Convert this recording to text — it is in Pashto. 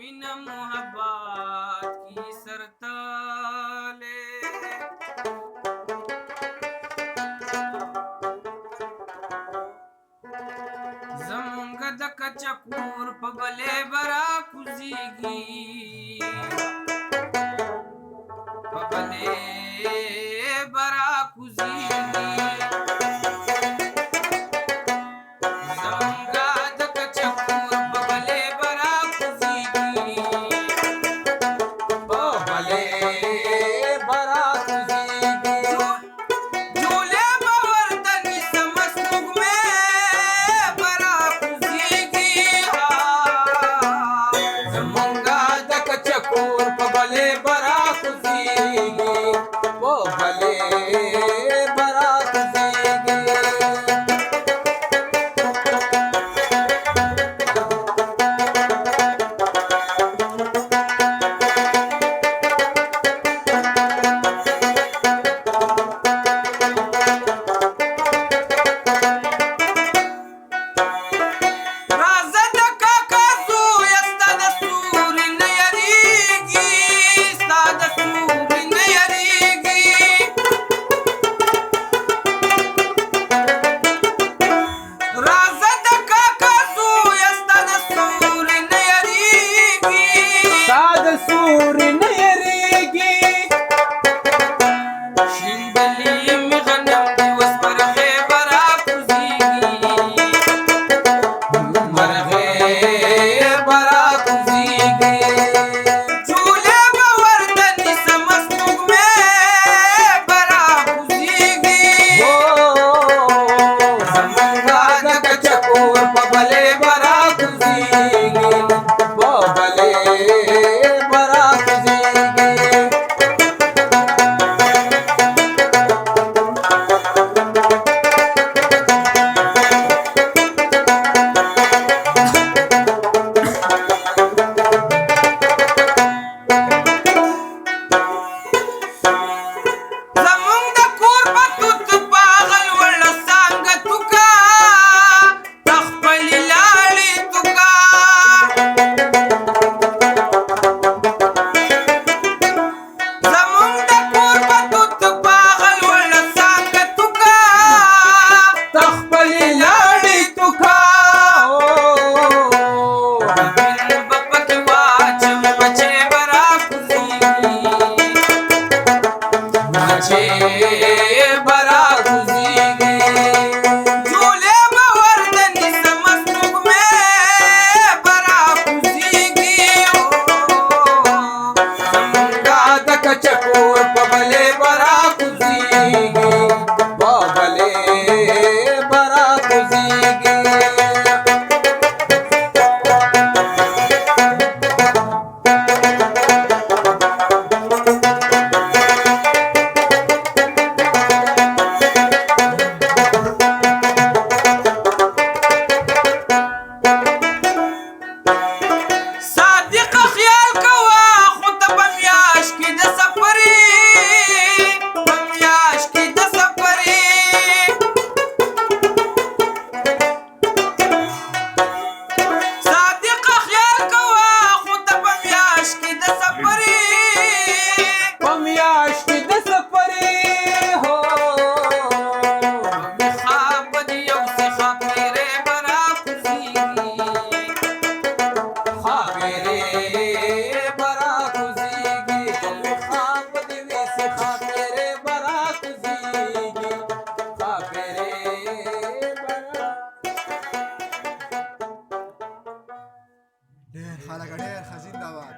مینه محبت کی سرتاله زمونږ د کچه کور په بلې برا کوزیږي په بلې برا کوزیږي زمونږ د کچه کور په بلې برا کوزیږي په بلې برا کوزیږي جولې به ورته نیسم سپوږمۍ برا کوزیږي زمونږ د کچه کور په بلې برا کوزیږي په بلې برا کوزیږي راځه د کاکا زویه ستا د سوري نه یریږي ستا د سوري نه یریږي راځه د کاکا زویه ستا د سوري نه یریږي ستا د سوري نه یریږي شیندلي مې غنم دي اوس مرغې به راکوزیږي مرغې به راکوزیږي جولې به ورته نیسم سپوږمۍ به راکوزیږي زمونږ د کچه کور په بلې به راکوزیږي په بلې به راکوزیږي زمونږ د کور په توت باغل وړه څانګه توکه د خپلې لاړې توکه زمونږ د کور په توت باغل وړه څانګه توکه د خپلې لاړې توکه ببین به پکې واچم بچې به راکوزیږي بچې به راکوزیږي جولې به ورته نیسم سپوږمۍ به راکوزیږي زمونږ د کچه کور په بلې به راکوزیږي په بلې به راکوزیږي صادق خیال کوه خو ته په میاشت کې د سفرې په میاشت کې د سفرې صادق خیال کوه خو ته په میاشت کې د سفرې په میاشت کې د سفرې هو خواب دې یو څه خاطرې به راکوزیږي خاطرې به راکوزیږي خواب دې وي څه خاطرې به راکوزیږي خاطرې به ډېر خلک ډېر ښه زنده‌باد